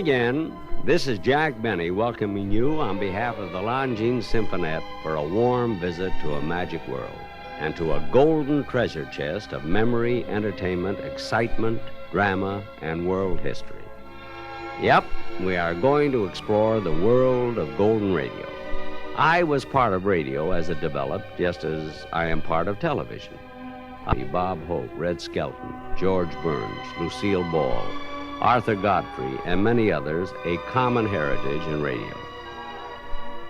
again. This is Jack Benny welcoming you on behalf of the Longines Symphonette for a warm visit to a magic world and to a golden treasure chest of memory, entertainment, excitement, drama, and world history. Yep, we are going to explore the world of golden radio. I was part of radio as it developed, just as I am part of television. Bob Hope, Red Skelton, George Burns, Lucille Ball, Arthur Godfrey, and many others, a common heritage in radio.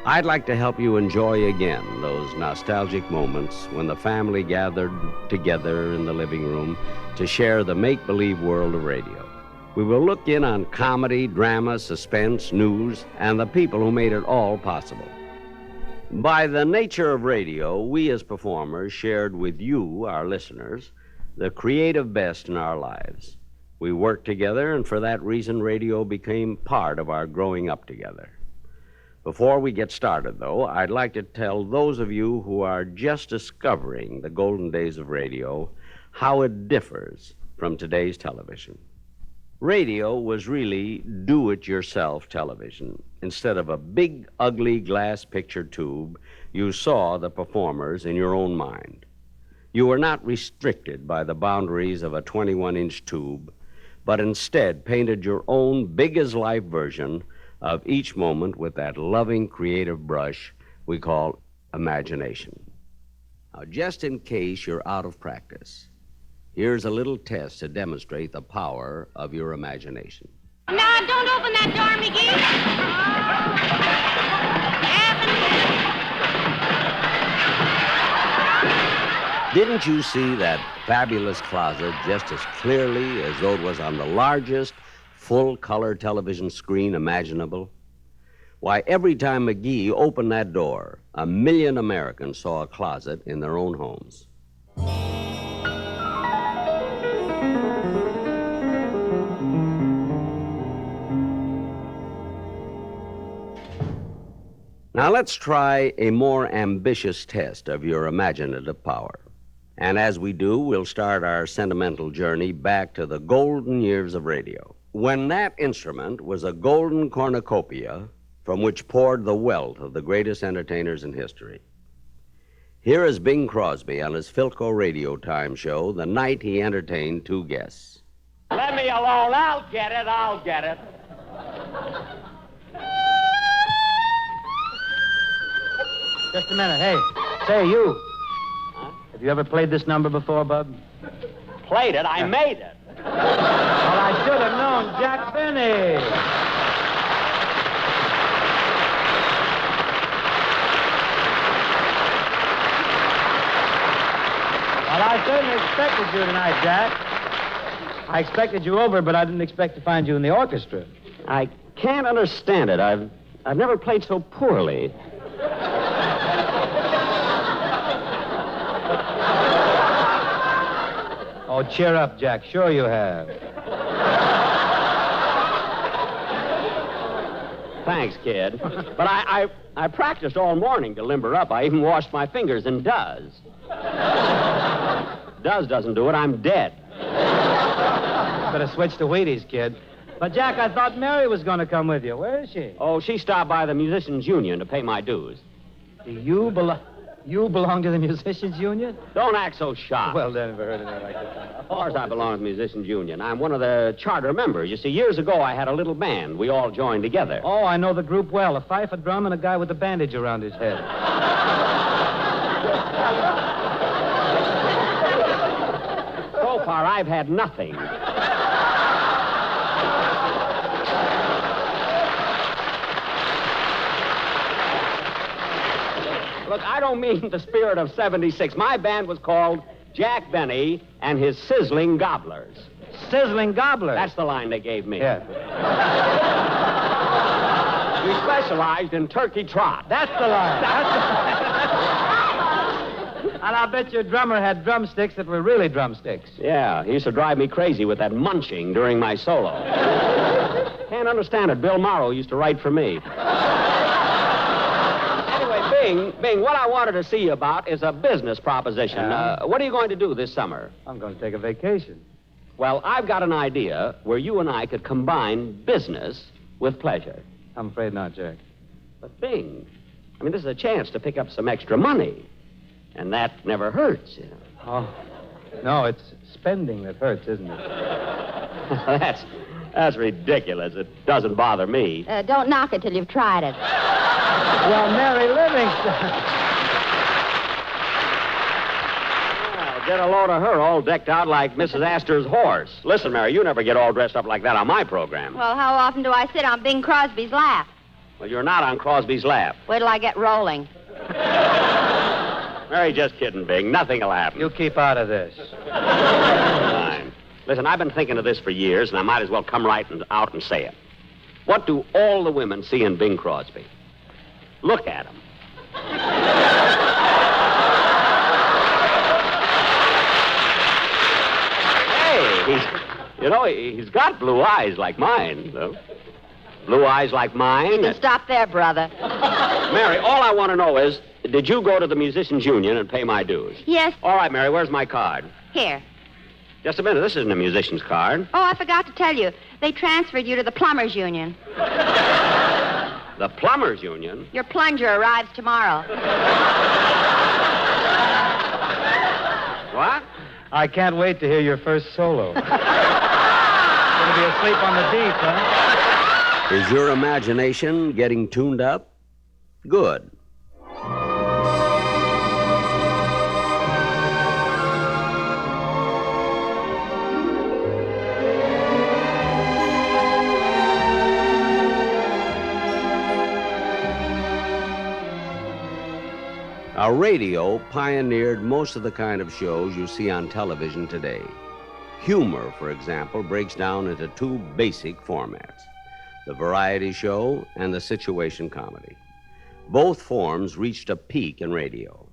I'd like to help you enjoy again those nostalgic moments when the family gathered together in the living room to share the make-believe world of radio. We will look in on comedy, drama, suspense, news, and the people who made it all possible. By the nature of radio, we as performers shared with you, our listeners, the creative best in our lives. We worked together, and for that reason, radio became part of our growing up together. Before we get started, though, I'd like to tell those of you who are just discovering the golden days of radio how it differs from today's television. Radio was really do-it-yourself television. Instead of a big, ugly glass picture tube, you saw the performers in your own mind. You were not restricted by the boundaries of a 21-inch tube, but instead painted your own big-as-life version of each moment with that loving, creative brush we call imagination. Now, just in case you're out of practice, here's a little test to demonstrate the power of your imagination. Now, don't open that door, McGee. Didn't you see that fabulous closet just as clearly as though it was on the largest full-color television screen imaginable? Why, every time McGee opened that door, 1 million Americans saw a closet in their own homes. Now let's try a more ambitious test of your imaginative power. And as we do, we'll start our sentimental journey back to the golden years of radio, when that instrument was a golden cornucopia from which poured the wealth of the greatest entertainers in history. Here is Bing Crosby on his Philco Radio Time show the night he entertained 2 guests. Let me alone. I'll get it. Just a minute. Hey, say, you. Huh? Have you ever played this number before, Bub? Played it? I made it. Well, I should have known. Jack Benny. Well, I certainly expected you tonight, Jack. I expected you over, but I didn't expect to find you in the orchestra. I can't understand it. I've never played so poorly. Oh, cheer up, Jack. Sure you have. Thanks, kid. But I practiced all morning to limber up. I even washed my fingers in Does. Does doesn't do it. I'm dead. Better switch to Wheaties, kid. But, Jack, I thought Mary was going to come with you. Where is she? Oh, she stopped by the Musicians' Union to pay my dues. You belong to the Musicians' Union? Don't act so shocked. Well, never heard of that like that. Of course I belong to the Musicians' Union. I'm one of the charter members. You see, years ago I had a little band. We all joined together. Oh, I know the group well. A fife, a drum, and a guy with a bandage around his head. So far, I've had nothing. Look, I don't mean the spirit of 76. My band was called Jack Benny and his Sizzling Gobblers. Sizzling Gobblers? That's the line they gave me. Yeah. We specialized in turkey trot. That's the line. And I bet your drummer had drumsticks that were really drumsticks. Yeah, he used to drive me crazy with that munching during my solo. Can't understand it. Bill Morrow used to write for me. Bing, what I wanted to see you about is a business proposition. What are you going to do this summer? I'm going to take a vacation. Well, I've got an idea where you and I could combine business with pleasure. I'm afraid not, Jack. But Bing, I mean, this is a chance to pick up some extra money. And that never hurts, you know. Oh, no, it's spending that hurts, isn't it? That's ridiculous. It doesn't bother me. Don't knock it till you've tried it. Well, Mary Livingston. Well, get a load of her all decked out like Mrs. Astor's horse. Listen, Mary, you never get all dressed up like that on my program. Well, how often do I sit on Bing Crosby's lap? Well, you're not on Crosby's lap. Wait till I get rolling. Mary, just kidding, Bing. Nothing will happen. You keep out of this. Fine. Listen, I've been thinking of this for years, and I might as well come right out and say it. What do all the women see in Bing Crosby? Look at him. Hey, he's got blue eyes like mine, though. Blue eyes like mine. You can stop there, brother. Mary, all I want to know is, did you go to the Musicians' Union and pay my dues? Yes. All right, Mary, where's my card? Here. Just a minute, this isn't a musician's card. Oh, I forgot to tell you. They transferred you to the Plumbers' Union. The Plumbers' Union? Your plunger arrives tomorrow. What? I can't wait to hear your first solo. Gonna be asleep on the beach, huh? Is your imagination getting tuned up? Good. Our radio pioneered most of the kind of shows you see on television today. Humor, for example, breaks down into two basic formats: the variety show and the situation comedy. Both forms reached a peak in radio.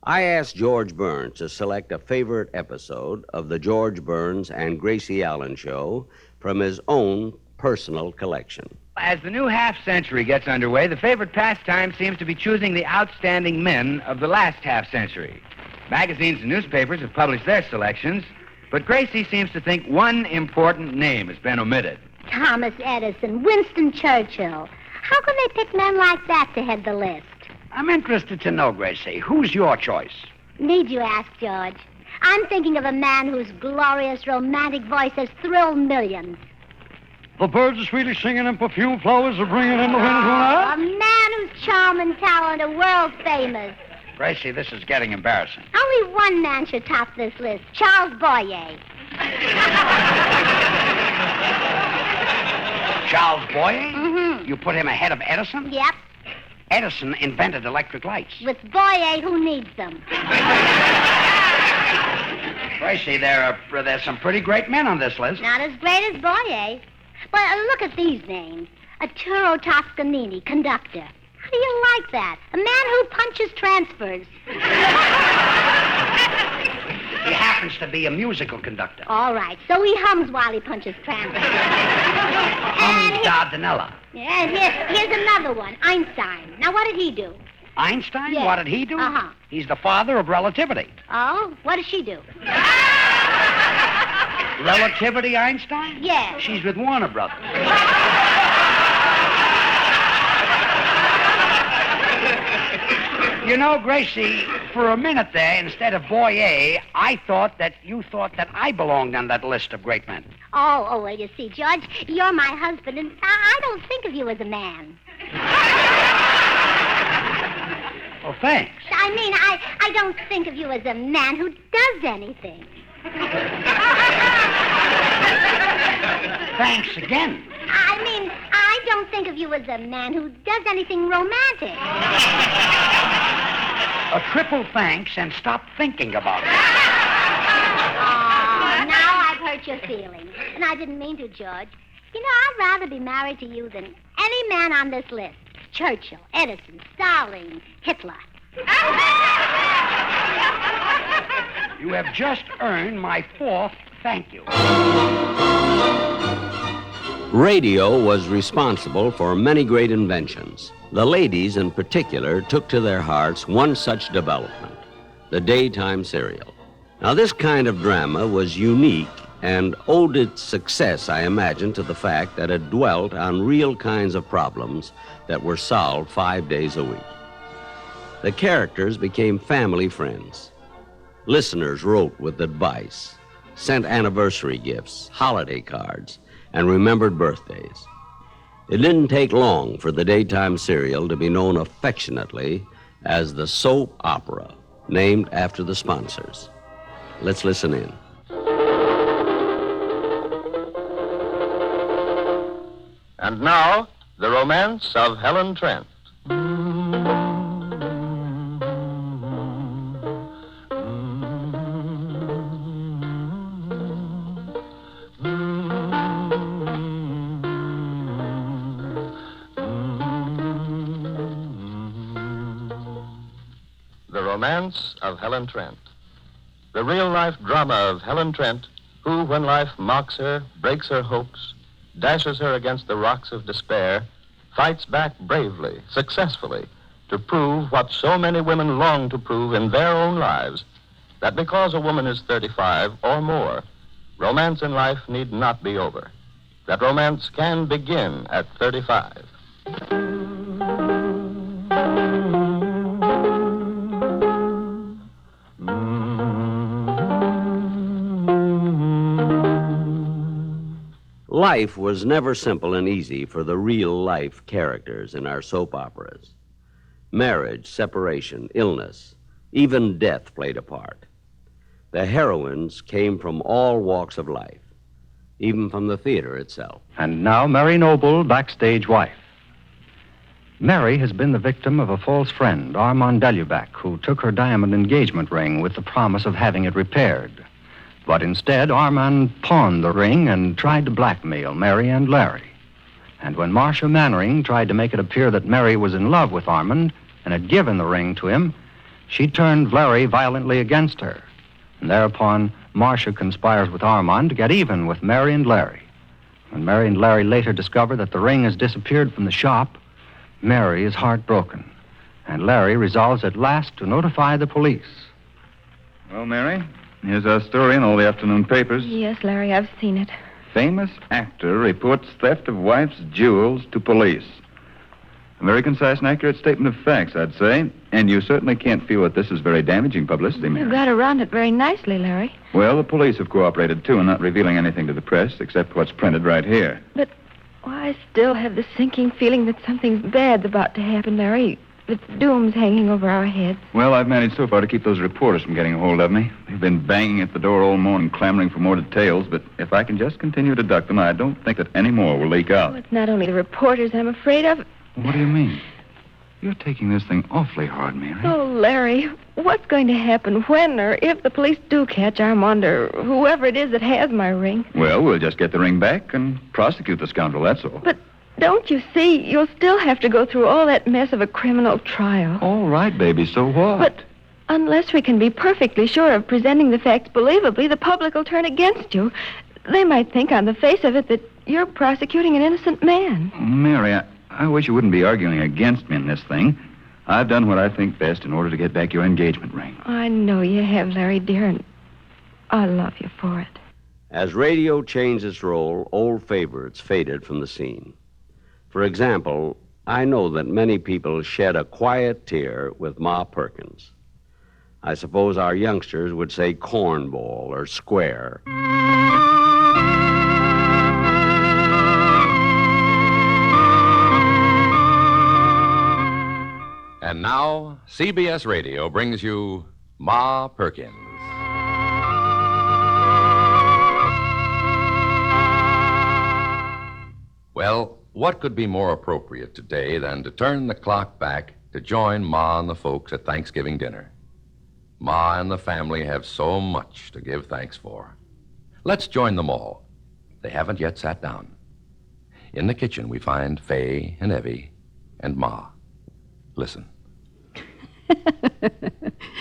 I asked George Burns to select a favorite episode of the George Burns and Gracie Allen Show from his own personal collection. As the new half-century gets underway, the favorite pastime seems to be choosing the outstanding men of the last half-century. Magazines and newspapers have published their selections, but Gracie seems to think one important name has been omitted. Thomas Edison, Winston Churchill. How can they pick men like that to head the list? I'm interested to know, Gracie, who's your choice? Need you ask, George? I'm thinking of a man whose glorious romantic voice has thrilled millions. The birds are sweetly singing and perfume flowers are bringing in the wind tonight. A man whose charm and talent are world famous. Gracie, this is getting embarrassing. Only one man should top this list, Charles Boyer. Charles Boyer? Mm-hmm. You put him ahead of Edison? Yep. Edison invented electric lights. With Boyer, who needs them? Gracie, there's some pretty great men on this list. Not as great as Boyer. But look at these names. Arturo Toscanini, conductor. How do you like that? A man who punches transfers. He happens to be a musical conductor. All right, so he hums while he punches transfers. Dardanella. Yeah, and here's another one, Einstein. Now, what did he do? Einstein? Yeah. What did he do? Uh-huh. He's the father of relativity. Oh, what does she do? Relativity, Einstein? Yeah. She's with Warner Brothers. You know, Gracie, for a minute there, instead of Boyer, I thought that you thought that I belonged on that list of great men. Oh, well, you see, George, you're my husband, and I don't think of you as a man. Oh, thanks. I mean, I don't think of you as a man who does anything. Thanks again. I mean, I don't think of you as a man who does anything romantic. A triple thanks and stop thinking about it. Oh, now I've hurt your feelings. And I didn't mean to, George. You know, I'd rather be married to you than any man on this list. Churchill, Edison, Stalin, Hitler. You have just earned my fourth thank you. Radio was responsible for many great inventions. The ladies, in particular, took to their hearts one such development, the daytime serial. Now, this kind of drama was unique and owed its success, I imagine, to the fact that it dwelt on real kinds of problems that were solved 5 days a week. The characters became family friends. Listeners wrote with advice, sent anniversary gifts, holiday cards, and remembered birthdays. It didn't take long for the daytime serial to be known affectionately as the soap opera, named after the sponsors. Let's listen in. And now, the romance of Helen Trent. The romance of Helen Trent. The real-life drama of Helen Trent, who, when life mocks her, breaks her hopes, dashes her against the rocks of despair, fights back bravely, successfully, to prove what so many women long to prove in their own lives, that because a woman is 35 or more, romance in life need not be over. That romance can begin at 35. Life was never simple and easy for the real-life characters in our soap operas. Marriage, separation, illness, even death played a part. The heroines came from all walks of life, even from the theater itself. And now, Mary Noble, backstage wife. Mary has been the victim of a false friend, Armand Delubac, who took her diamond engagement ring with the promise of having it repaired. But instead, Armand pawned the ring and tried to blackmail Mary and Larry. And when Marcia Mannering tried to make it appear that Mary was in love with Armand and had given the ring to him, she turned Larry violently against her. And thereupon, Marcia conspires with Armand to get even with Mary and Larry. When Mary and Larry later discover that the ring has disappeared from the shop, Mary is heartbroken, and Larry resolves at last to notify the police. Well, Mary, here's our story in all the afternoon papers. Yes, Larry, I've seen it. Famous actor reports theft of wife's jewels to police. A very concise and accurate statement of facts, I'd say. And you certainly can't feel that this is very damaging publicity, Mary. You got around it very nicely, Larry. Well, the police have cooperated, too, in not revealing anything to the press except what's printed right here. But I still have the sinking feeling that something bad's about to happen, Larry. That doom's hanging over our heads. Well, I've managed so far to keep those reporters from getting a hold of me. They've been banging at the door all morning, clamoring for more details, but if I can just continue to duck them, I don't think that any more will leak out. Oh, it's not only the reporters I'm afraid of. What do you mean? You're taking this thing awfully hard, Mary. Oh, Larry, what's going to happen when or if the police do catch Armand or whoever it is that has my ring? Well, we'll just get the ring back and prosecute the scoundrel, that's all. But don't you see, you'll still have to go through all that mess of a criminal trial. All right, baby, so what? But unless we can be perfectly sure of presenting the facts believably, the public will turn against you. They might think on the face of it that you're prosecuting an innocent man. Mary, I wish you wouldn't be arguing against me in this thing. I've done what I think best in order to get back your engagement ring. I know you have, Larry, dear, and I love you for it. As radio changed its role, old favorites faded from the scene. For example, I know that many people shed a quiet tear with Ma Perkins. I suppose our youngsters would say cornball or square. And now, CBS Radio brings you Ma Perkins. Well, what could be more appropriate today than to turn the clock back to join Ma and the folks at Thanksgiving dinner? Ma and the family have so much to give thanks for. Let's join them all. They haven't yet sat down. In the kitchen, we find Fay and Evie and Ma. Listen.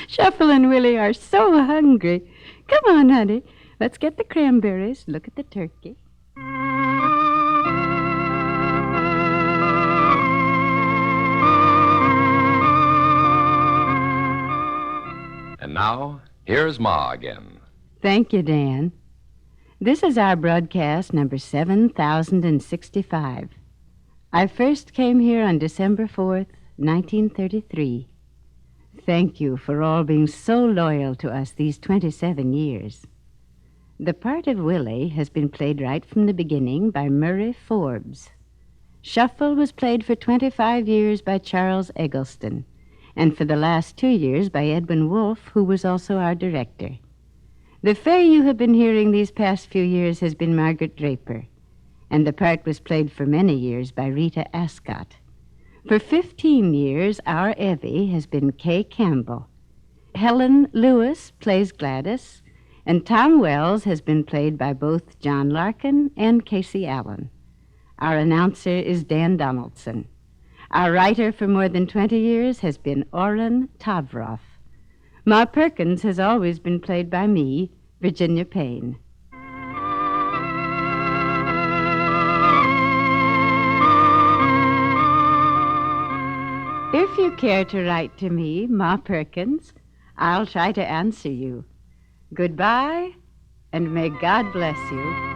Shuffle and Willie are so hungry. Come on, honey. Let's get the cranberries. Look at the turkey. And now, here's Ma again. Thank you, Dan. This is our broadcast number 7065. I first came here on December 4th, 1933. Thank you for all being so loyal to us these 27 years. The part of Willie has been played right from the beginning by Murray Forbes. Shuffle was played for 25 years by Charles Eggleston, and for the last 2 years by Edwin Wolfe, who was also our director. The fay you have been hearing these past few years has been Margaret Draper, and the part was played for many years by Rita Ascott. For 15 years, our Evie has been Kay Campbell. Helen Lewis plays Gladys, and Tom Wells has been played by both John Larkin and Casey Allen. Our announcer is Dan Donaldson. Our writer for more than 20 years has been Orrin Tavroff. Ma Perkins has always been played by me, Virginia Payne. If you care to write to me, Ma Perkins, I'll try to answer you. Goodbye, and may God bless you.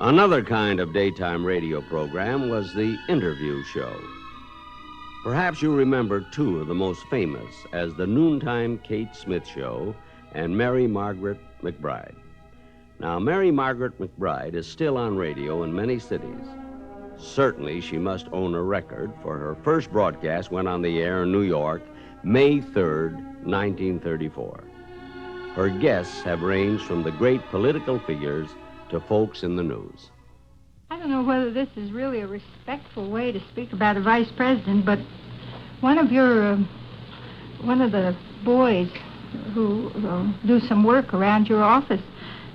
Another kind of daytime radio program was the interview show. Perhaps you remember two of the most famous as the Noontime Kate Smith Show and Mary Margaret McBride. Now, Mary Margaret McBride is still on radio in many cities. Certainly, she must own a record, for her first broadcast went on the air in New York, May 3rd, 1934. Her guests have ranged from the great political figures to folks in the news. I don't know whether this is really a respectful way to speak about a vice president, but one of the boys who do some work around your office,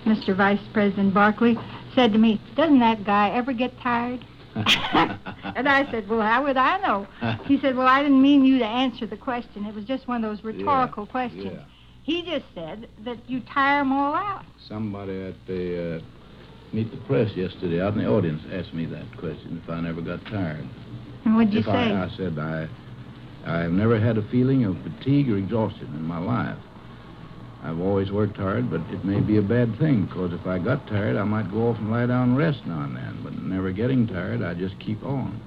Mr. Vice President Barkley, said to me, "Doesn't that guy ever get tired?" And I said, "Well, how would I know?" He said, "Well, I didn't mean you to answer the question. It was just one of those rhetorical questions." Yeah. He just said that you tire them all out. Somebody at the Meet the Press yesterday out in the audience asked me that question, if I never got tired. And what'd you say? I said I've never had a feeling of fatigue or exhaustion in my life. I've always worked hard, but it may be a bad thing, because if I got tired, I might go off and lie down and rest now and then. But never getting tired, I just keep on.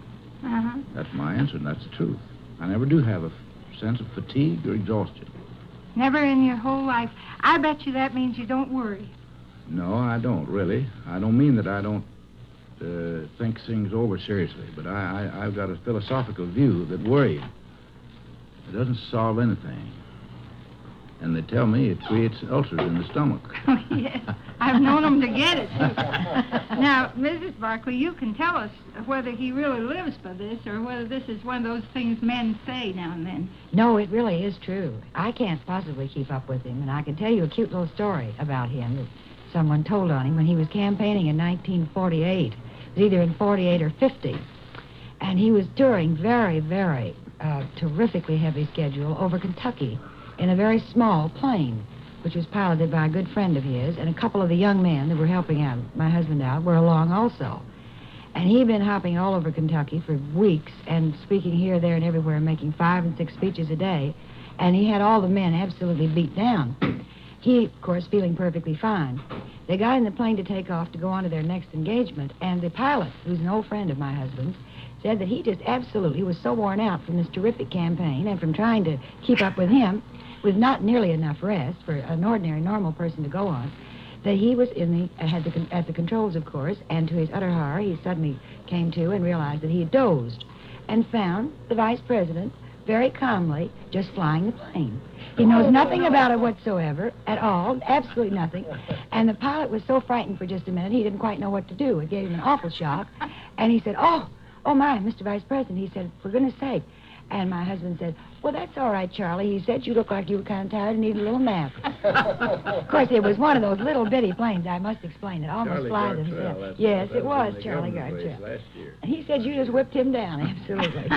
Uh-huh. That's my answer, and that's the truth. I never do have a sense of fatigue or exhaustion. Never in your whole life. I bet you that means you don't worry. No, I don't, really. I don't mean that I don't think things over seriously, but I've got a philosophical view that worrying, it doesn't solve anything. And they tell me it creates ulcers in the stomach. Oh, yes. I've known them to get it, too. Now, Mrs. Barkley, you can tell us whether he really lives by this or whether this is one of those things men say now and then. No, it really is true. I can't possibly keep up with him, and I can tell you a cute little story about him that someone told on him when he was campaigning in 1948. It was either in 48 or 50. And he was touring very, very terrifically heavy schedule over Kentucky in a very small plane, which was piloted by a good friend of his, and a couple of the young men that were helping out, my husband out, were along also. And he'd been hopping all over Kentucky for weeks and speaking here, there, and everywhere, making 5 and 6 speeches a day. And he had all the men absolutely beat down. He, of course, feeling perfectly fine. They got in the plane to take off to go on to their next engagement, and the pilot, who's an old friend of my husband's, said that he just absolutely was so worn out from this terrific campaign and from trying to keep up with him, with not nearly enough rest for an ordinary, normal person to go on, that he was at the controls, of course, and to his utter horror, he suddenly came to and realized that he had dozed and found the vice president very calmly just flying the plane. He knows nothing about it whatsoever, at all, absolutely nothing. And the pilot was so frightened for just a minute, he didn't quite know what to do. It gave him an awful shock. And he said, oh my, Mr. Vice President, he said, for goodness sake. And my husband said, well, that's all right, Charlie. He said, you look like you were kind of tired and needed a little nap. Of course, it was one of those little bitty planes, I must explain it, almost fly themselves. Yes, it was Charlie Gartrell. Last year. And he said you just whipped him down, absolutely.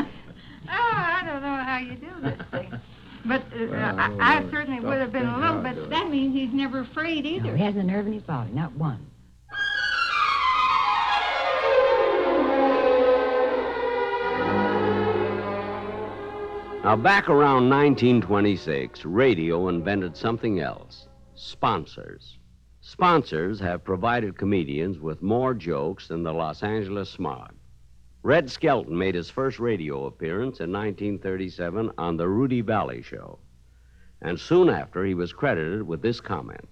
I don't know how you do this thing. But I certainly would have been a little bit. That means he's never afraid either. No, he hasn't a nerve in his body, not one. Now, back around 1926, radio invented something else. Sponsors. Sponsors have provided comedians with more jokes than the Los Angeles Smog. Red Skelton made his first radio appearance in 1937 on the Rudy Valley Show. And soon after, he was credited with this comment: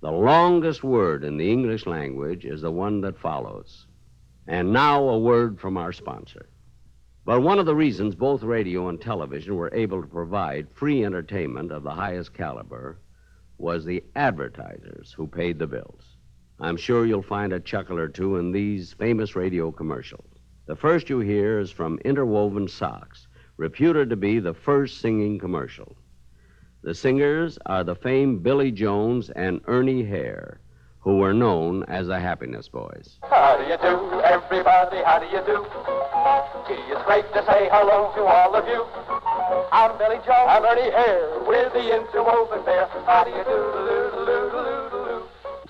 "The longest word in the English language is the one that follows." And now a word from our sponsor. But one of the reasons both radio and television were able to provide free entertainment of the highest caliber was the advertisers who paid the bills. I'm sure you'll find a chuckle or two in these famous radio commercials. The first you hear is from Interwoven Socks, reputed to be the first singing commercial. The singers are the famed Billy Jones and Ernie Hare, who were known as the Happiness Boys. How do you do, everybody? How do you do? Gee, it's great to say hello to all of you. I'm Billy Jones. I'm Ernie Hare. We're the Interwoven Bear. How do you do?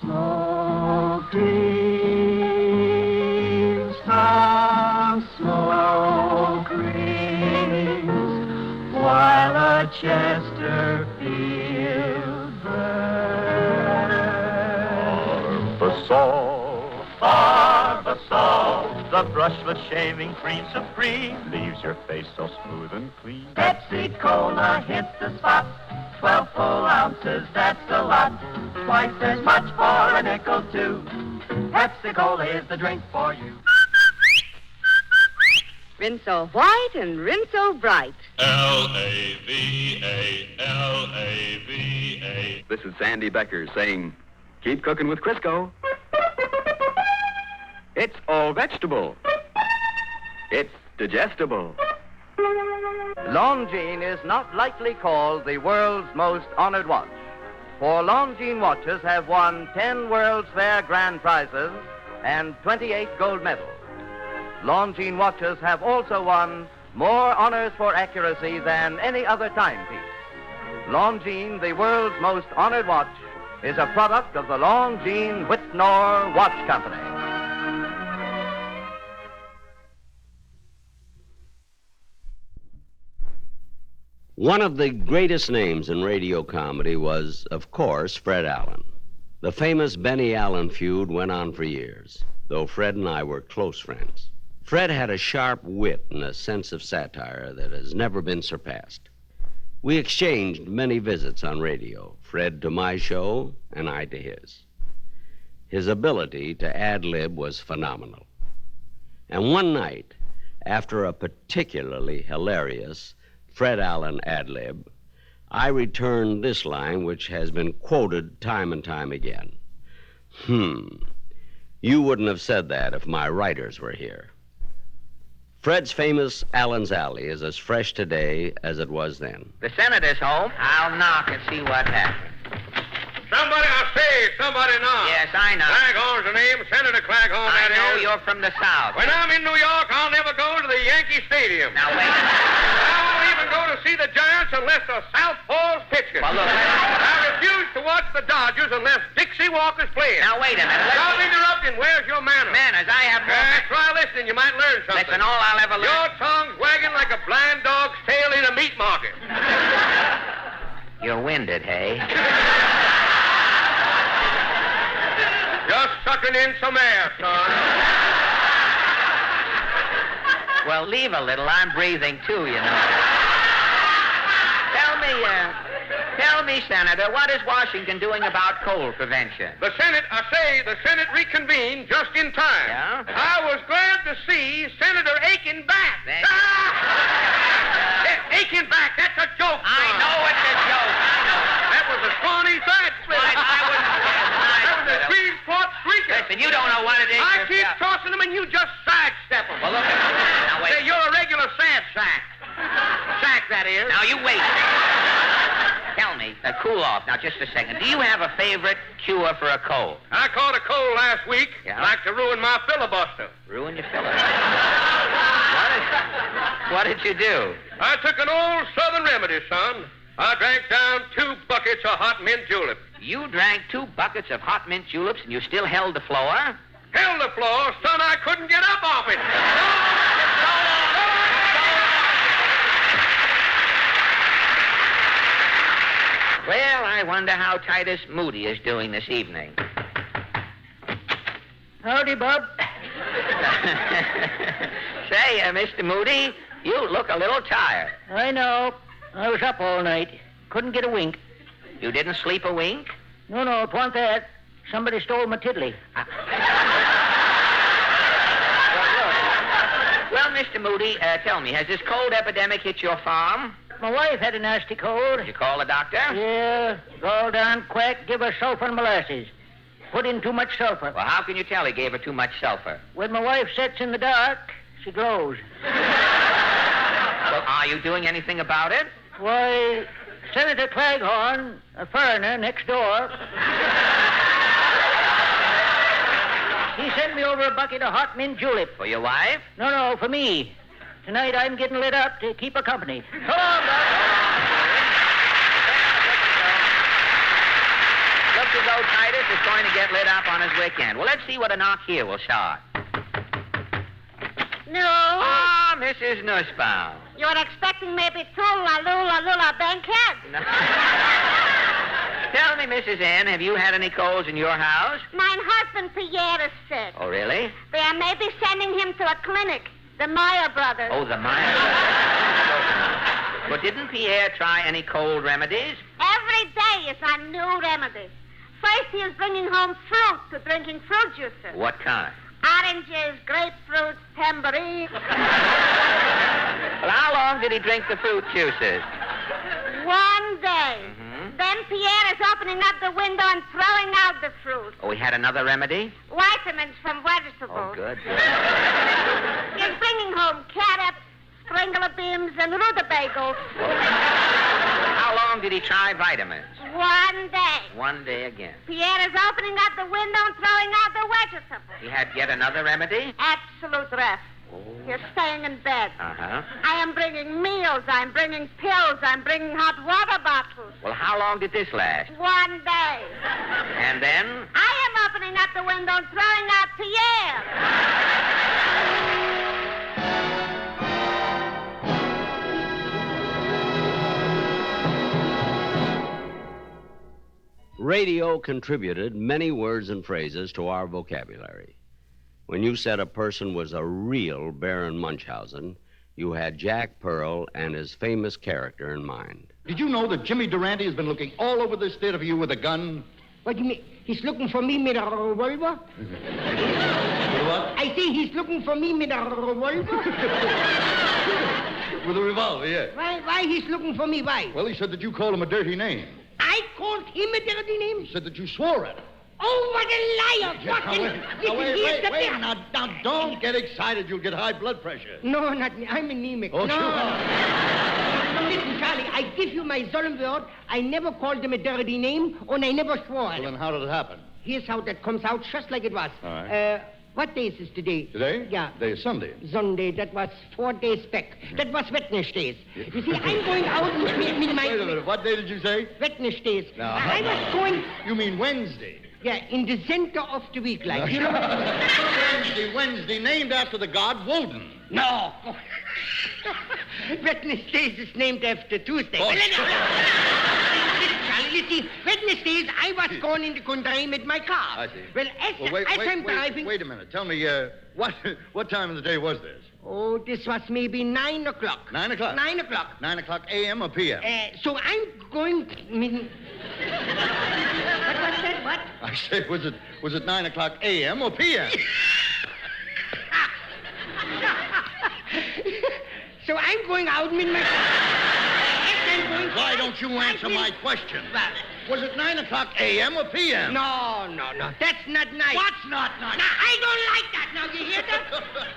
Smoke rings, some smoke rings, while a Chesterfield burns. Barbasol, the brushless shaving cream supreme, leaves your face so smooth and clean. Pepsi Cola hits the spot, 12 full ounces, that's a lot. Twice as much for a nickel, too. Pepsi Cola is the drink for you. Rinso white and Rinso bright. L-A-V-A, L-A-V-A. This is Sandy Becker saying, keep cooking with Crisco. It's all vegetable. It's digestible. Longines is not lightly called the world's most honored watch, for Longines watches have won 10 World's Fair grand prizes and 28 gold medals. Longines watches have also won more honors for accuracy than any other timepiece. Longines, the world's most honored watch, is a product of the Longines Whitnor Watch Company. One of the greatest names in radio comedy was, of course, Fred Allen. The famous Benny Allen feud went on for years, though Fred and I were close friends. Fred had a sharp wit and a sense of satire that has never been surpassed. We exchanged many visits on radio, Fred to my show and I to his. His ability to ad-lib was phenomenal. And one night, after a particularly hilarious Fred Allen ad-lib, I returned this line, which has been quoted time and time again. You wouldn't have said that if my writers were here. Fred's famous Allen's Alley is as fresh today as it was then. The senator's home. I'll knock and see what happens. Somebody, I say, somebody knock. Yes, I know. Claghorn's the name, Senator Claghorn, I that know is. you're from the South. When I'm in New York, I'll never go to the Yankee Stadium. Now, wait a minute. I won't even go to see the Giants unless the Southpaw's pitching. Well, look. I refuse to watch the Dodgers unless Dixie Walker's playing. Now, wait a minute. Stop interrupting. Where's your manners? Manners, I have more... Try listening. You might learn something. Listen, all I'll ever learn... Your tongue's wagging like a blind dog's tail in a meat market. You're winded, hey? Just sucking in some air, son. Well, leave a little. I'm breathing, too, you know. Tell me, Senator, what is Washington doing about coal prevention? The Senate reconvened just in time. Yeah? I was glad to see Senator Aiken back. Aiken back, that's a joke, son. I know it's a joke. I know. That was a scrawny side split. I wouldn't... That was a three-sport streaker. Listen, you don't know what it is. I keep tossing them and you just sidestep them. Well, look at me. Now, wait. Say, you're a regular sad sack. Sack, that is. Now, you wait. Tell me, cool off. Now, just a second. Do you have a favorite cure for a cold? I caught a cold last week. Yeah? Like to ruin my filibuster. Ruin your filibuster? What did you do? I took an old Southern remedy, son. I drank down 2 buckets of hot mint julep. You drank 2 buckets of hot mint juleps and you still held the floor? Held the floor, son, I couldn't get up off it. Well, I wonder how Titus Moody is doing this evening. Howdy, Bob. Say, Mr. Moody, you look a little tired. I know. I was up all night. Couldn't get a wink. You didn't sleep a wink? No, it wasn't that. Somebody stole my tiddly. Well, Mr. Moody, tell me, has this cold epidemic hit your farm? My wife had a nasty cold. Did you call the doctor? Yeah, gall down quack, give her sulfur and molasses. Put in too much sulfur. Well, how can you tell he gave her too much sulfur? When my wife sits in the dark, she glows. Well, are you doing anything about it? Why, Senator Claghorn, a foreigner next door, he sent me over a bucket of hot mint julep. For your wife? No, for me. Tonight I'm getting lit up to keep her company. So long, Doc. Looks as though Titus is going to get lit up on his weekend. Well, let's see what a knock here will start. No. Ah, Mrs. Nussbaum. You're expecting maybe 2 la bankheads. No. Tell me, Mrs. N, have you had any colds in your house? Mine husband, Pierre, is sick. Oh, really? They are maybe sending him to a clinic. The Meyer brothers. Oh, the Meyer brothers. But didn't Pierre try any cold remedies? Every day is a new remedy. First, he is bringing home fruit to drinking fruit juices. What kind? Oranges, grapefruits, tambourine. Well, how long did he drink the fruit juices? 1 day. Then Pierre is opening up the window and throwing out the fruit. Oh, he had another remedy? Vitamins from vegetables. Oh, good. He's bringing home carrots, stringler beans, and rutabagas. How long did he try vitamins? 1 day. 1 day again. Pierre is opening up the window and throwing out the vegetables. He had yet another remedy? Absolute rest. He's staying in bed. Uh-huh. I am bringing meals. I'm bringing pills. I'm bringing hot water bottles. Well, how long did this last? 1 day. And then? I am opening up the window and throwing out Pierre. Radio contributed many words and phrases to our vocabulary. When you said a person was a real Baron Munchausen, you had Jack Pearl and his famous character in mind. Did you know that Jimmy Durante has been looking all over this state for you with a gun? What do you mean? He's looking for me with a revolver? What? I say he's looking for me with a revolver? With a revolver, yes. Why he's looking for me? Why? Well, he said that you called him a dirty name. I called him a dirty name? He said that you swore at him. Oh, what a liar! Wait. Now, don't get excited. You'll get high blood pressure. No, not me. I'm anemic. Oh, no. sure. Listen, Charlie, I give you my solemn word. I never called him a dirty name, and I never swore at Well, him. then how did it happen? Here's how that comes out, just like it was. All right. What day is this today? Today? Yeah. Today is Sunday. Sunday, that was 4 days back. That was Wednesdays. You see, I'm going out with my... Wait a minute. What day did you say? Wednesdays. No. I was going... You mean Wednesday? Yeah, in the center of the week, like, you know. Wednesday, named after the god Woden. No. Wednesdays is named after Tuesday. Oh, Listen, Charlie, you see, Wednesdays, I was going in the country with my car. I see. Well, as I'm driving... Wait a minute. Tell me, what time of the day was this? Oh, this was maybe 9 o'clock. 9 o'clock? 9 o'clock. 9 o'clock a.m. or p.m.? So I'm going... What was that? What? I say, was it 9 o'clock a.m. or p.m.? So I'm going out with my... Why don't you answer my question? Was it 9 o'clock a.m. or p.m.? No. That's not nice. What's not nice? Now, I don't like that. Now, you hear that?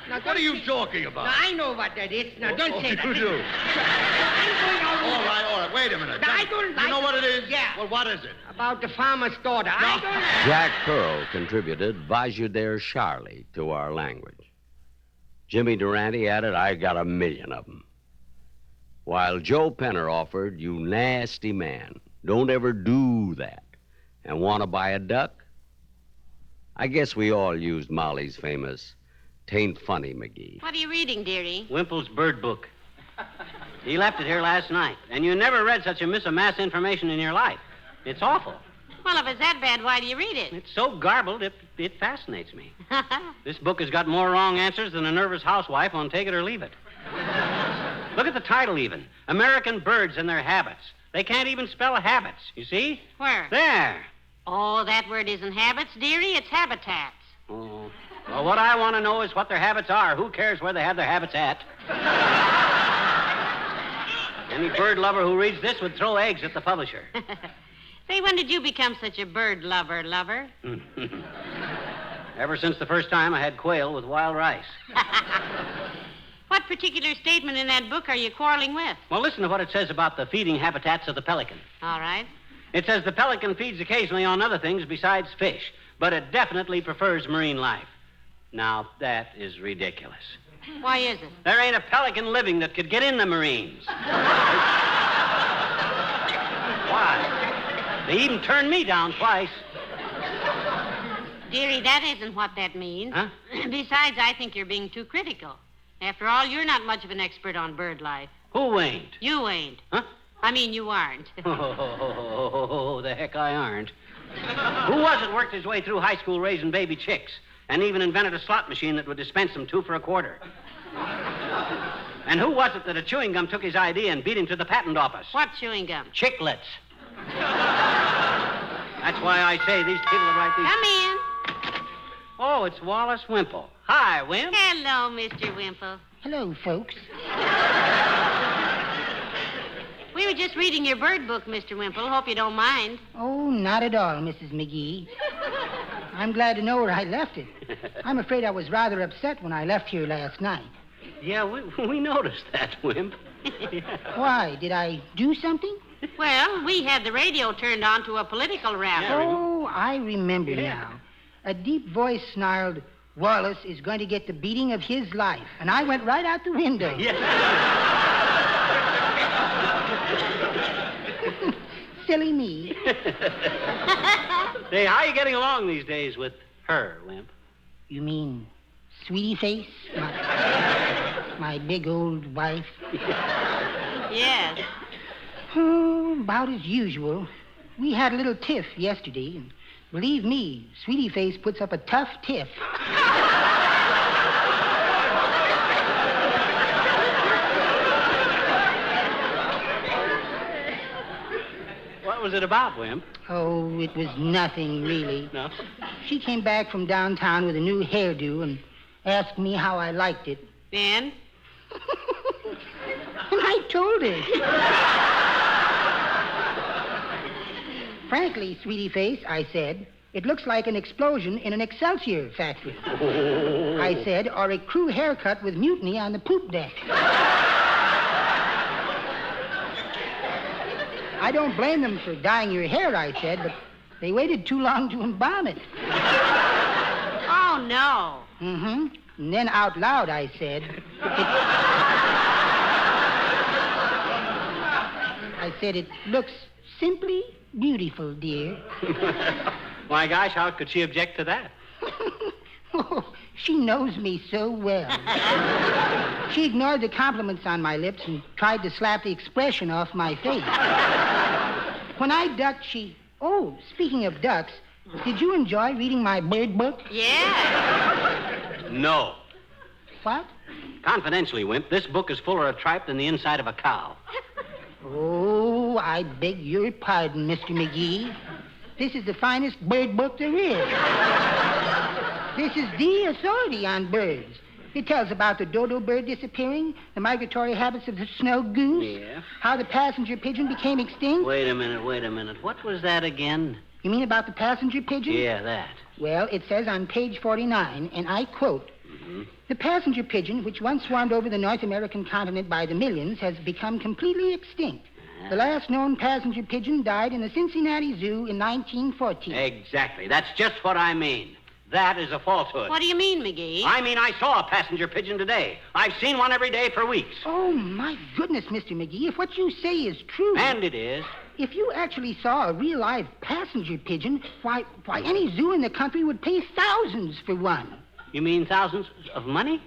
Now, What are you talking about? Now, I know what that is. Now, don't say that. You do. I'm going out with All right. Wait a minute. Now, I don't like... You know what it is? Yeah. Well, what is it? About the farmer's daughter. I don't like... Jack Pearl contributed Vajudere Charlie to our language. Jimmy Durante added, I got 1 million of them. While Joe Penner offered, you nasty man, don't ever do that. And want to buy a duck? I guess we all used Molly's famous, "Tain't funny, McGee." What are you reading, dearie? Wimple's bird book. He left it here last night, and you never read such a miss of mass information in your life. It's awful. Well, if it's that bad, why do you read it? It's so garbled, it fascinates me. This book has got more wrong answers than a nervous housewife on Take It or Leave It. Look at the title, even. American Birds and Their Habits. They can't even spell habits, you see? Where? There. Oh, that word isn't habits, dearie. It's habitats. Oh. Well, what I want to know is what their habits are. Who cares where they have their habits at? Any bird lover who reads this would throw eggs at the publisher. Say, when did you become such a bird lover? Ever since the first time I had quail with wild rice. What particular statement in that book are you quarreling with? Well, listen to what it says about the feeding habitats of the pelican. All right. It says the pelican feeds occasionally on other things besides fish, but it definitely prefers marine life. Now, that is ridiculous. Why is it? There ain't a pelican living that could get in the Marines. Why? They even turned me down twice. Dearie, that isn't what that means. Huh? Besides, I think you're being too critical. After all, you're not much of an expert on bird life. Who ain't? You ain't. Huh? I mean, you aren't. Oh, the heck I aren't. Who was it worked his way through high school raising baby chicks and even invented a slot machine that would dispense them 2 for $1? And who was it that a chewing gum took his idea and beat him to the patent office? What chewing gum? Chiclets. That's why I say these people that write these... Come in. Oh, it's Wallace Wimple. Hi, Wimp. Hello, Mr. Wimple. Hello, folks. We were just reading your bird book, Mr. Wimple. Hope you don't mind. Oh, not at all, Mrs. McGee. I'm glad to know where I left it. I'm afraid I was rather upset when I left here last night. Yeah, we noticed that, Wimp. Why? Did I do something? Well, we had the radio turned on to a political rally. Oh, I remember now. A deep voice snarled, "Wallace is going to get the beating of his life." And I went right out the window. Silly me. Say, how are you getting along these days with her, Wimp? You mean Sweetie Face? My big old wife? Yes. Oh, about as usual. We had a little tiff yesterday, and believe me, Sweetie Face puts up a tough tiff. What was it about, Wimp? Oh, it was nothing, really. No? She came back from downtown with a new hairdo and asked me how I liked it. And? And I told her. Frankly, Sweetie Face, I said, it looks like an explosion in an Excelsior factory. I said, or a crew haircut with mutiny on the poop deck. I don't blame them for dyeing your hair, I said, but they waited too long to embalm it. Oh, no. Mm-hmm. And then out loud, I said, it looks simply beautiful, dear. My gosh, how could she object to that? Oh, she knows me so well. She ignored the compliments on my lips and tried to slap the expression off my face. When I ducked, she... Oh, speaking of ducks, did you enjoy reading my bird book? Yeah. No. What? Confidentially, Wimp, this book is fuller of tripe than the inside of a cow. Oh, I beg your pardon, Mr. McGee. This is the finest bird book there is. This is the authority on birds. It tells about the dodo bird disappearing, the migratory habits of the snow goose, how the passenger pigeon became extinct. Wait a minute. What was that again? You mean about the passenger pigeon? Yeah, that. Well, it says on page 49, and I quote, "The passenger pigeon, which once swarmed over the North American continent by the millions, has become completely extinct. The last known passenger pigeon died in the Cincinnati Zoo in 1914. Exactly. That's just what I mean. That is a falsehood. What do you mean, McGee? I mean, I saw a passenger pigeon today. I've seen one every day for weeks. Oh, my goodness, Mr. McGee, if what you say is true... And it is. If you actually saw a real live passenger pigeon, why, any zoo in the country would pay thousands for one. You mean thousands of money?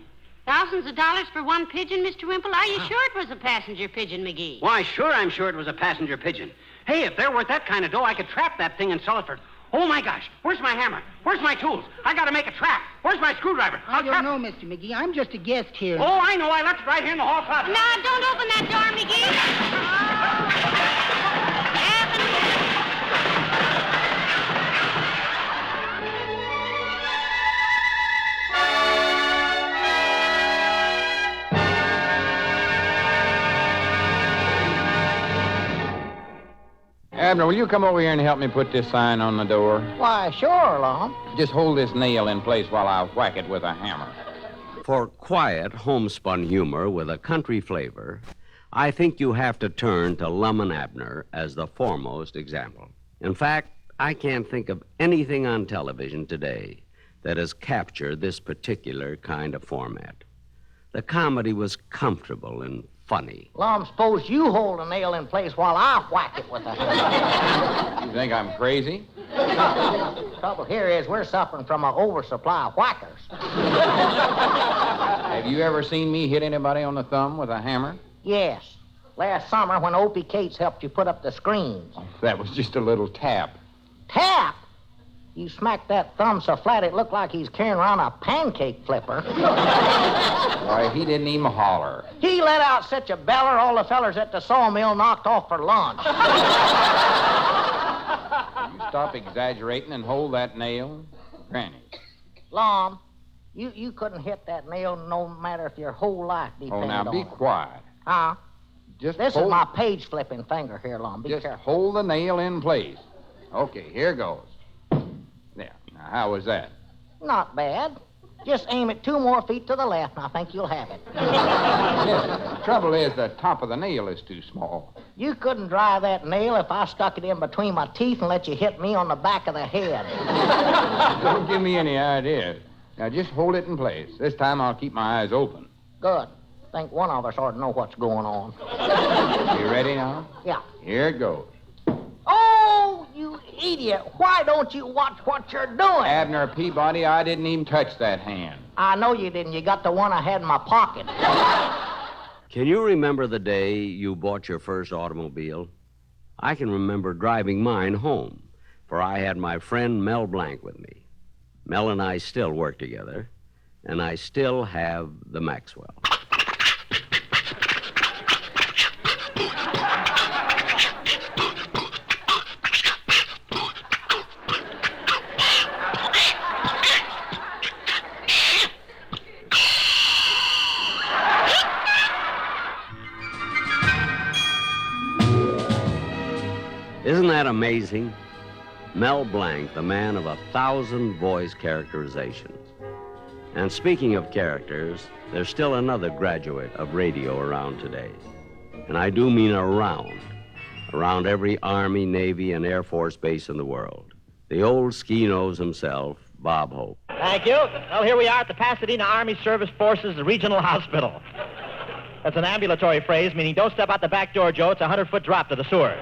Thousands of dollars for one pigeon, Mr. Wimple? Are you sure it was a passenger pigeon, McGee? Why, sure, I'm sure it was a passenger pigeon. Hey, if they're worth that kind of dough, I could trap that thing and sell it for... Oh, my gosh. Where's my hammer? Where's my tools? I got to make a trap. Where's my screwdriver? I don't know, Mr. McGee. I'm just a guest here. Oh, I know. I left it right here in the hall closet. No, don't open that door, McGee. Abner, will you come over here and help me put this sign on the door? Why, sure, Lom. Just hold this nail in place while I whack it with a hammer. For quiet, homespun humor with a country flavor, I think you have to turn to Lum and Abner as the foremost example. In fact, I can't think of anything on television today that has captured this particular kind of format. The comedy was comfortable and funny. Lom, suppose you hold a nail in place while I whack it with a hammer. You think I'm crazy? Trouble here is we're suffering from an oversupply of whackers. Have you ever seen me hit anybody on the thumb with a hammer? Yes. Last summer when Opie Cates helped you put up the screens. That was just a little tap. Tap? You smacked that thumb so flat it looked like he's carrying around a pancake flipper. Why, he didn't even holler. He let out such a beller, all the fellers at the sawmill knocked off for lunch. You stop exaggerating and hold that nail. Granny. Lom, you couldn't hit that nail no matter if your whole life depended on it. Oh, now be quiet. Huh? Just This hold... is my page-flipping finger here, Lom. Be Just careful. hold the nail in place. Okay, here goes. There. Now, how was that? Not bad. Just aim it 2 more feet to the left, and I think you'll have it. Yes, the trouble is the top of the nail is too small. You couldn't drive that nail if I stuck it in between my teeth and let you hit me on the back of the head. Don't give me any ideas. Now, just hold it in place. This time I'll keep my eyes open. Good. Think one of us ought to know what's going on. You ready now? Yeah. Here it goes. Oh, you idiot. Why don't you watch what you're doing? Abner Peabody, I didn't even touch that hand. I know you didn't. You got the one I had in my pocket. Can you remember the day you bought your first automobile? I can remember driving mine home, for I had my friend Mel Blanc with me. Mel and I still work together, and I still have the Maxwell. Isn't that amazing? Mel Blanc, the man of 1,000 voice characterizations. And speaking of characters, there's still another graduate of radio around today. And I do mean around every Army, Navy, and Air Force base in the world. The old ski-nose himself, Bob Hope. Thank you. Well, here we are at the Pasadena Army Service Forces Regional Hospital. That's an ambulatory phrase meaning don't step out the back door, Joe. It's a 100-foot drop to the sewer.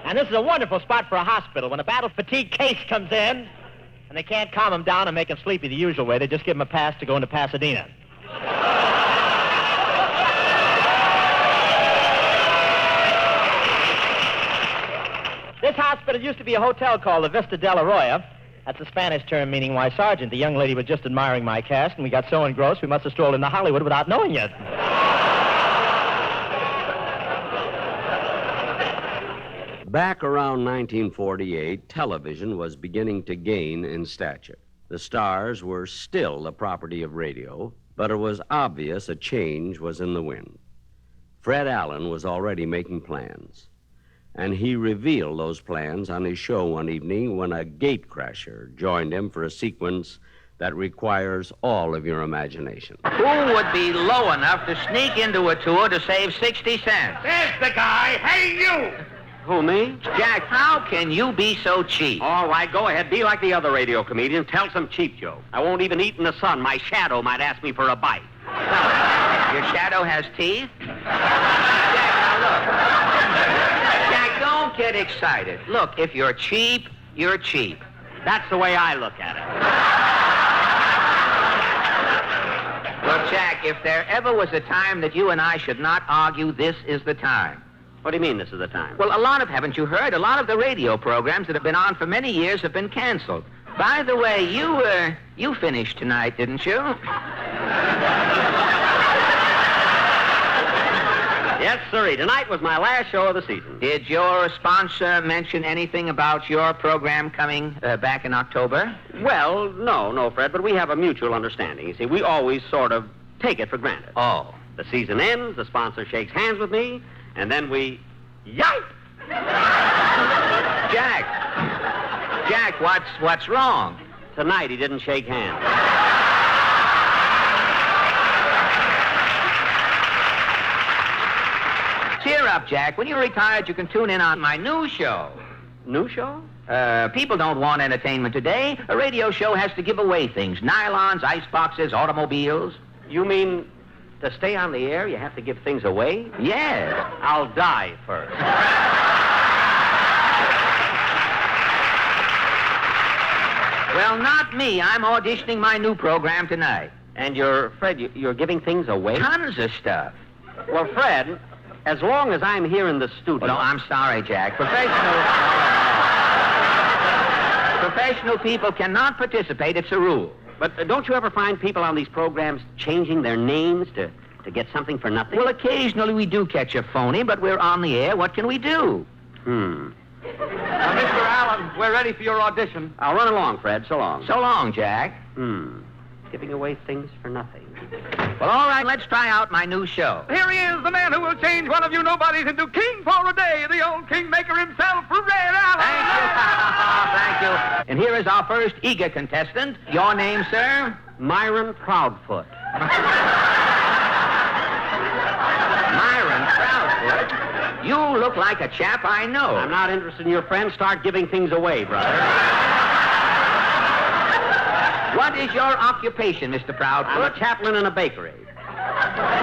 And this is a wonderful spot for a hospital. When a battle fatigue case comes in and they can't calm him down and make him sleepy the usual way, they just give him a pass to go into Pasadena. This hospital used to be a hotel called the Vista del Arroyo. That's a Spanish term meaning, why, Sergeant, the young lady was just admiring my cast, and we got so engrossed we must have strolled into Hollywood without knowing it. Back around 1948, television was beginning to gain in stature. The stars were still the property of radio, but it was obvious a change was in the wind. Fred Allen was already making plans, and he revealed those plans on his show one evening when a gatecrasher joined him for a sequence that requires all of your imagination. Who would be low enough to sneak into a tour to save 60 cents? There's the guy. Hey, you! Who, me? Jack, how can you be so cheap? All right, go ahead. Be like the other radio comedians. Tell some cheap joke. I won't even eat in the sun. My shadow might ask me for a bite. Your shadow has teeth? Jack, now look. Jack, don't get excited. Look, if you're cheap, you're cheap. That's the way I look at it. Look, Jack, if there ever was a time that you and I should not argue, this is the time. What do you mean this is the time? Well, haven't you heard? A lot of the radio programs that have been on for many years have been canceled. By the way, you finished tonight, didn't you? Yes, sirree. Tonight was my last show of the season. Did your sponsor mention anything about your program coming back in October? Well, no, Fred, but we have a mutual understanding. You see, we always sort of take it for granted. Oh. The season ends, the sponsor shakes hands with me, and then we yipe! Jack, what's wrong? Tonight he didn't shake hands. Cheer up, Jack. When you're retired, you can tune in on my new show. New show? People don't want entertainment today. A radio show has to give away things. Nylons, ice boxes, automobiles. You mean to stay on the air, you have to give things away? Yes. I'll die first. Well, not me. I'm auditioning my new program tonight. And Fred, you're giving things away? Tons of stuff. Well, Fred, as long as I'm here in the studio... Well, no, I'm sorry, Jack. Professional people cannot participate. It's a rule. But don't you ever find people on these programs changing their names to get something for nothing? Well, occasionally we do catch a phony, but we're on the air. What can we do? Mr. Allen, we're ready for your audition. I'll run along, Fred. So long. So long, Jack. Giving away things for nothing. Well, all right, let's try out my new show. Here he is, the man who will change one of you nobodies into king for a day, the old kingmaker himself, Fred Allen. Thank you. And here is our first eager contestant. Your name, sir? Myron Proudfoot. Myron Proudfoot? You look like a chap I know. I'm not interested in your friends. Start giving things away, brother. What is your occupation, Mr. Proudfoot? I'm a chaplain in a bakery.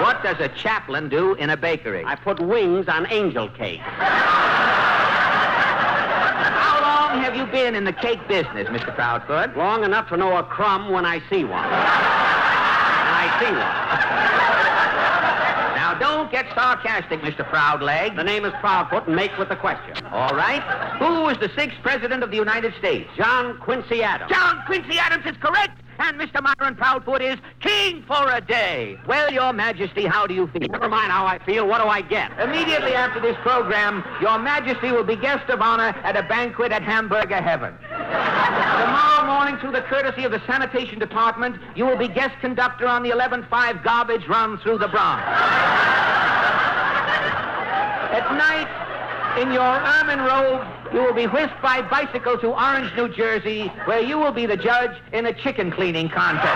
What does a chaplain do in a bakery? I put wings on angel cake. How long have you been in the cake business, Mr. Proudfoot? Long enough to know a crumb when I see one. And I see one. Now, don't get sarcastic, Mr. Proudleg. The name is Proudfoot, and make with the question. All right. Who was the 6th President of the United States? John Quincy Adams. John Quincy Adams is correct. And Mr. Myron Proudfoot is king for a day. Well, Your Majesty, how do you feel? Never mind how I feel. What do I get? Immediately after this program, Your Majesty will be guest of honor at a banquet at Hamburger Heaven. Tomorrow morning, through the courtesy of the Sanitation Department, you will be guest conductor on the 11.5 garbage run through the Bronx. At night, in your ermine robe, you will be whisked by bicycle to Orange, New Jersey, where you will be the judge in a chicken cleaning contest.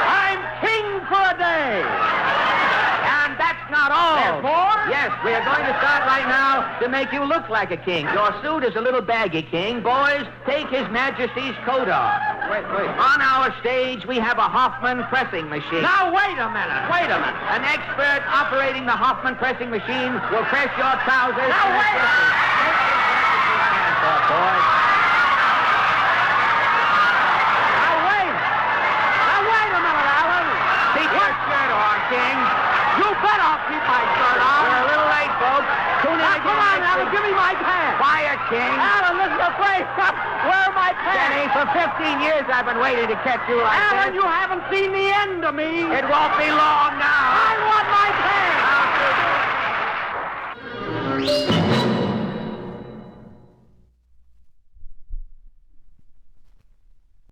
I'm king for a day! And that's not all. There's more? Yes, we are going to start right now to make you look like a king. Your suit is a little baggy, King. Boys, take His Majesty's coat off. Wait. On our stage, we have a Hoffman pressing machine. Now, wait a minute. An expert operating the Hoffman pressing machine will press your trousers. Now, wait a minute. Wait a minute, Alan. Keep your shirt on, King. You bet I'll keep my shirt on. We're a little late, folks. Tune in again. Come on, Alan, give me my pants. Quiet, King. Alan, listen to Frank. Where are my pants? Jenny, for 15 years I've been waiting to catch you like Alan, this. you haven't seen the end of me. It won't be long now. I want my pants.